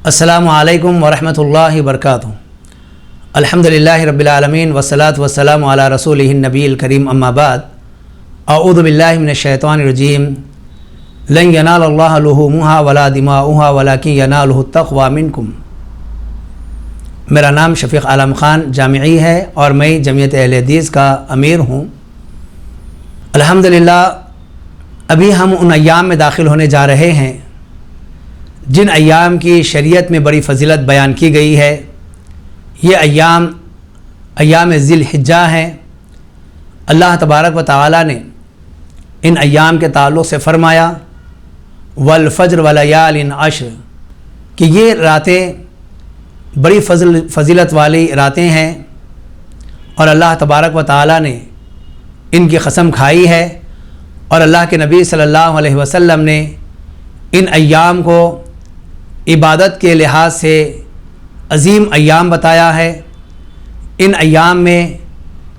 السلام علیکم ورحمۃ اللہ وبرکاتہ۔ الحمدللہ رب العالمین والصلاة والسلام علی رسولہ النبی الکریم، اما بعد، اعوذ باللہ من الشیطان الرجیم۔ لن ینال اللہ لحومہا ولا دماؤہا ولکن ینالہ التقوی منکم۔ میرا نام شفیق عالم خان جامعی ہے اور میں جمعیت اہل حدیث کا امیر ہوں۔ الحمدللہ ابھی ہم ان ایام میں داخل ہونے جا رہے ہیں جن ایام کی شریعت میں بڑی فضیلت بیان کی گئی ہے۔ یہ ایام ذی الحجہ ہیں۔ اللہ تبارک و تعالی نے ان ایام کے تعلق سے فرمایا والفجر ولیال عشر، کہ یہ راتیں بڑی فضیلت والی راتیں ہیں اور اللہ تبارک و تعالی نے ان کی قسم کھائی ہے، اور اللہ کے نبی صلی اللہ علیہ وسلم نے ان ایام کو عبادت کے لحاظ سے عظیم ایام بتایا ہے۔ ان ایام میں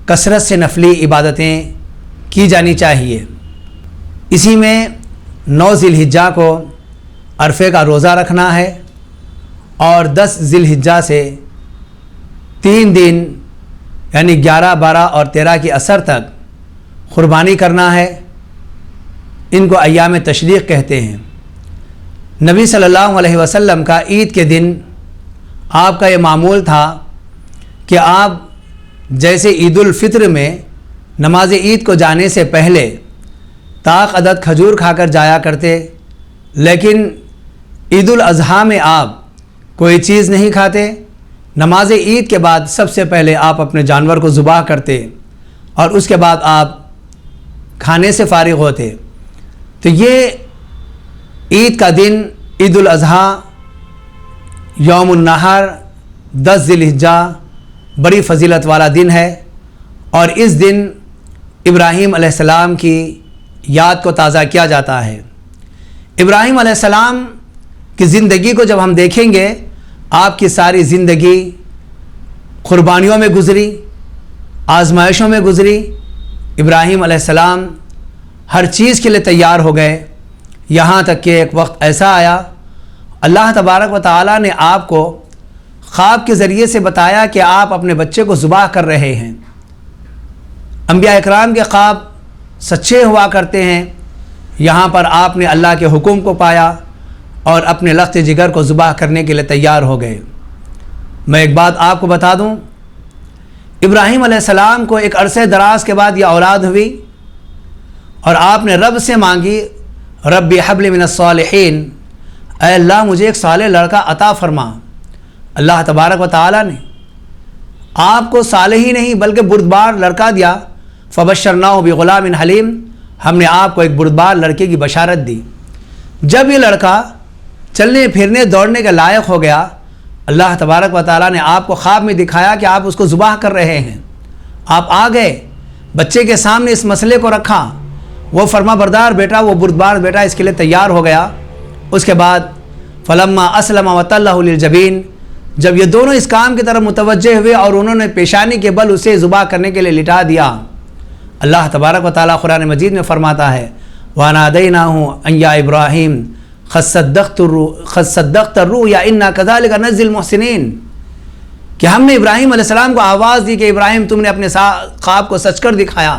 کثرت سے نفلی عبادتیں کی جانی چاہیے۔ اسی میں 9 ذی الحجہ کو عرفے کا روزہ رکھنا ہے، اور 10 ذی الحجہ سے 3 دن یعنی 11، 12 اور 13 کی عصر تک قربانی کرنا ہے۔ ان کو ایام تشریق کہتے ہیں۔ نبی صلی اللہ علیہ وسلم کا عید کے دن آپ کا یہ معمول تھا کہ آپ جیسے عید الفطر میں نماز عید کو جانے سے پہلے طاق عدد کھجور کھا کر جایا کرتے، لیکن عید الاضحیٰ میں آپ کوئی چیز نہیں کھاتے۔ نماز عید کے بعد سب سے پہلے آپ اپنے جانور کو ذبح کرتے اور اس کے بعد آپ کھانے سے فارغ ہوتے۔ تو یہ عید کا دن، عید الاضحیٰ، یوم النحر، 10 ذی الحجہ بڑی فضیلت والا دن ہے، اور اس دن ابراہیم علیہ السلام کی یاد کو تازہ کیا جاتا ہے۔ ابراہیم علیہ السلام کی زندگی کو جب ہم دیکھیں گے، آپ کی ساری زندگی قربانیوں میں گزری، آزمائشوں میں گزری۔ ابراہیم علیہ السلام ہر چیز کے لیے تیار ہو گئے، یہاں تک کہ ایک وقت ایسا آیا اللہ تبارک و تعالی نے آپ کو خواب کے ذریعے سے بتایا کہ آپ اپنے بچے کو ذبح کر رہے ہیں۔ انبیاء اکرام کے خواب سچے ہوا کرتے ہیں۔ یہاں پر آپ نے اللہ کے حکم کو پایا اور اپنے لخت جگر کو ذبح کرنے کے لیے تیار ہو گئے۔ میں ایک بات آپ کو بتا دوں، ابراہیم علیہ السلام کو ایک عرصے دراز کے بعد یہ اولاد ہوئی، اور آپ نے رب سے مانگی رب حب لی من الصالحین، اے اللہ مجھے ایک صالح لڑکا عطا فرما۔ اللہ تبارک و تعالی نے آپ کو صالح ہی نہیں بلکہ بردبار لڑکا دیا۔ فبشرناہ بغلام حلیم، ہم نے آپ کو ایک بردبار لڑکے کی بشارت دی۔ جب یہ لڑکا چلنے پھرنے دوڑنے کے لائق ہو گیا، اللہ تبارک و تعالی نے آپ کو خواب میں دکھایا کہ آپ اس کو ذبح کر رہے ہیں۔ آپ آ گئے، بچے کے سامنے اس مسئلے کو رکھا، وہ فرما بردار بیٹا، وہ بردبار بیٹا اس کے لیے تیار ہو گیا۔ اس کے بعد فلما اسلم وتلہ للجبین، جب یہ دونوں اس کام کی طرف متوجہ ہوئے اور انہوں نے پیشانی کے بل اسے ذبح کرنے کے لیے لٹا دیا، اللہ تبارک و تعالیٰ قرآن مجید میں فرماتا ہے وَنَادَيْنَاهُ أَن يَا إِبْرَاهِيمُ قَدْ صَدَّقْتَ الرُّؤْيَا إِنَّا كَذَلِكَ نَجْزِي الْمُحْسِنِينَ، کہ ہم نے ابراہیم علیہ السلام کو آواز دی کہ ابراہیم تم نے اپنے خواب کو سچ کر دکھایا،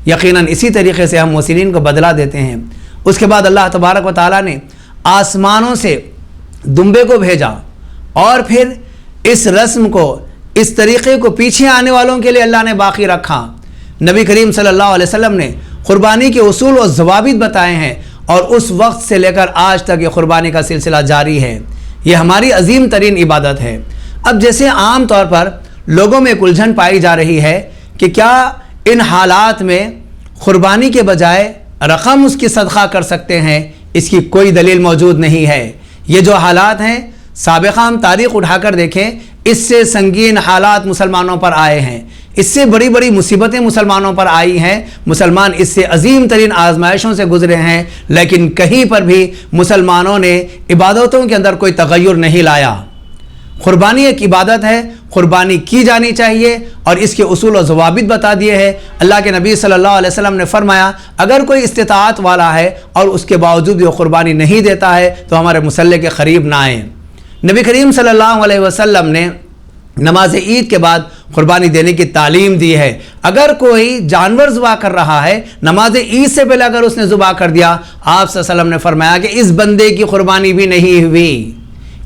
یقیناً اسی طریقے سے ہم محسنین کو بدلہ دیتے ہیں۔ اس کے بعد اللہ تبارک و تعالیٰ نے آسمانوں سے دمبے کو بھیجا، اور پھر اس رسم کو، اس طریقے کو پیچھے آنے والوں کے لیے اللہ نے باقی رکھا۔ نبی کریم صلی اللہ علیہ وسلم نے قربانی کے اصول و ضوابط بتائے ہیں، اور اس وقت سے لے کر آج تک یہ قربانی کا سلسلہ جاری ہے۔ یہ ہماری عظیم ترین عبادت ہے۔ اب جیسے عام طور پر لوگوں میں ایک الجھن پائی جا رہی ہے کہ کیا ان حالات میں قربانی کے بجائے رقم اس کی صدقہ کر سکتے ہیں، اس کی کوئی دلیل موجود نہیں ہے۔ یہ جو حالات ہیں، سابقہ ہم تاریخ اٹھا کر دیکھیں، اس سے سنگین حالات مسلمانوں پر آئے ہیں، اس سے بڑی بڑی مصیبتیں مسلمانوں پر آئی ہیں، مسلمان اس سے عظیم ترین آزمائشوں سے گزرے ہیں، لیکن کہیں پر بھی مسلمانوں نے عبادتوں کے اندر کوئی تغیر نہیں لایا۔ قربانی ایک عبادت ہے، قربانی کی جانی چاہیے، اور اس کے اصول و ضوابط بتا دیے ہیں۔ اللہ کے نبی صلی اللہ علیہ وسلم نے فرمایا اگر کوئی استطاعت والا ہے اور اس کے باوجود وہ قربانی نہیں دیتا ہے تو ہمارے مصلی کے قریب نہ آئیں۔ نبی کریم صلی اللہ علیہ وسلم نے نماز عید کے بعد قربانی دینے کی تعلیم دی ہے۔ اگر کوئی جانور ذبح کر رہا ہے، نماز عید سے پہلے اگر اس نے ذبح کر دیا، آپ صلی اللہ علیہ وسلم نے فرمایا کہ اس بندے کی قربانی بھی نہیں ہوئی،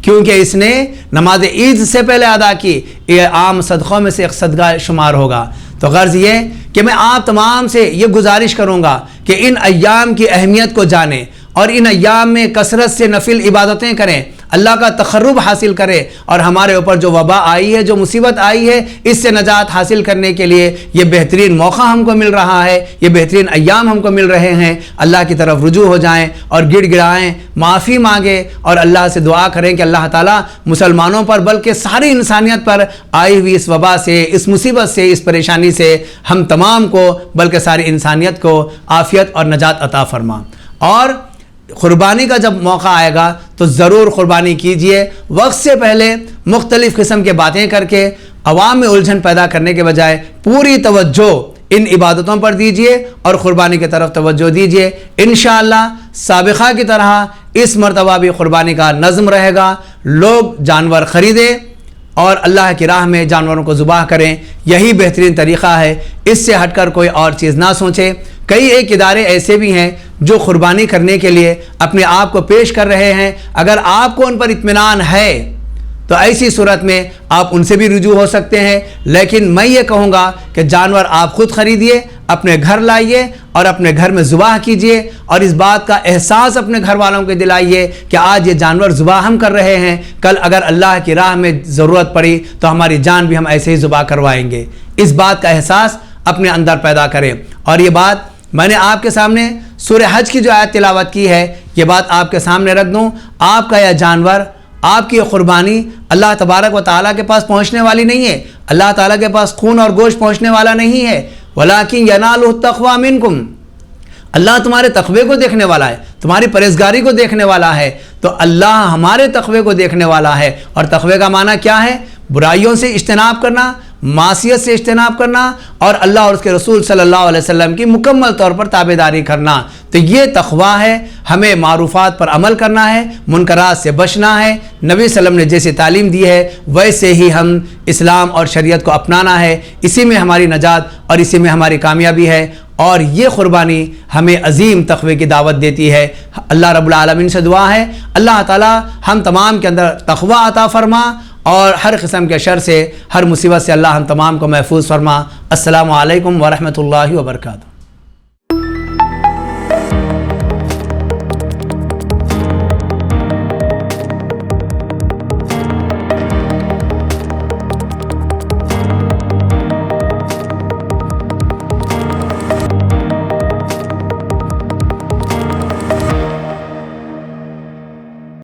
کیونکہ اس نے نماز عید سے پہلے ادا کی۔ یہ عام صدقوں میں سے ایک صدقہ شمار ہوگا۔ تو غرض یہ کہ میں آپ تمام سے یہ گزارش کروں گا کہ ان ایام کی اہمیت کو جانیں اور ان ایام میں کثرت سے نفل عبادتیں کریں، اللہ کا تقرب حاصل کرے، اور ہمارے اوپر جو وبا آئی ہے، جو مصیبت آئی ہے، اس سے نجات حاصل کرنے کے لیے یہ بہترین موقع ہم کو مل رہا ہے، یہ بہترین ایام ہم کو مل رہے ہیں۔ اللہ کی طرف رجوع ہو جائیں اور گڑ گڑائیں، معافی مانگیں اور اللہ سے دعا کریں کہ اللہ تعالیٰ مسلمانوں پر بلکہ ساری انسانیت پر آئی ہوئی اس وبا سے، اس مصیبت سے، اس پریشانی سے ہم تمام کو بلکہ ساری انسانیت کو عافیت اور نجات عطا فرما۔ اور قربانی کا جب موقع آئے گا تو ضرور قربانی کیجئے۔ وقت سے پہلے مختلف قسم کے باتیں کر کے عوام میں الجھن پیدا کرنے کے بجائے پوری توجہ ان عبادتوں پر دیجئے اور قربانی کی طرف توجہ دیجئے۔ انشاءاللہ سابقہ کی طرح اس مرتبہ بھی قربانی کا نظم رہے گا، لوگ جانور خریدیں اور اللہ کی راہ میں جانوروں کو ذبح کریں، یہی بہترین طریقہ ہے۔ اس سے ہٹ کر کوئی اور چیز نہ سوچیں۔ کئی ایک ادارے ایسے بھی ہیں جو قربانی کرنے کے لیے اپنے آپ کو پیش کر رہے ہیں، اگر آپ کو ان پر اطمینان ہے تو ایسی صورت میں آپ ان سے بھی رجوع ہو سکتے ہیں، لیکن میں یہ کہوں گا کہ جانور آپ خود خریدیے، اپنے گھر لائیے اور اپنے گھر میں ذبح کیجئے، اور اس بات کا احساس اپنے گھر والوں کو دلائیے کہ آج یہ جانور ذبح ہم کر رہے ہیں، کل اگر اللہ کی راہ میں ضرورت پڑی تو ہماری جان بھی ہم ایسے ہی ذبح کروائیں گے۔ اس بات کا احساس اپنے اندر پیدا کریں۔ اور یہ بات میں نے آپ کے سامنے سورہ حج کی جو آیت تلاوت کی ہے، یہ بات آپ کے سامنے رکھ دوں۔ آپ کا یہ جانور، آپ کی قربانی اللہ تبارک و تعالیٰ کے پاس پہنچنے والی نہیں ہے، اللہ تعالیٰ کے پاس خون اور گوشت پہنچنے والا نہیں ہے، وَلَٰكِن يَنَالُهُ التَّقْوَىٰ مِنْكُمْ، اللہ تمہارے تقوی کو دیکھنے والا ہے، تمہاری پرہیزگاری کو دیکھنے والا ہے۔ تو اللہ ہمارے تقوی کو دیکھنے والا ہے، اور تقوی کا معنی کیا ہے؟ برائیوں سے اجتناب کرنا، معصیت سے اجتناب کرنا، اور اللہ اور اس کے رسول صلی اللہ علیہ وسلم کی مکمل طور پر تابعداری کرنا۔ تو یہ تقوی ہے، ہمیں معروفات پر عمل کرنا ہے، منکرات سے بچنا ہے۔ نبی صلی اللہ علیہ وسلم نے جیسی تعلیم دی ہے ویسے ہی ہم اسلام اور شریعت کو اپنانا ہے، اسی میں ہماری نجات اور اسی میں ہماری کامیابی ہے۔ اور یہ قربانی ہمیں عظیم تقوی کی دعوت دیتی ہے۔ اللہ رب العالمین سے دعا ہے اللہ تعالی ہم تمام کے اندر تقوی عطا فرما، اور ہر قسم کے شر سے، ہر مصیبت سے اللہ ہم تمام کو محفوظ فرما۔ السلام علیکم ورحمۃ اللہ وبرکاتہ۔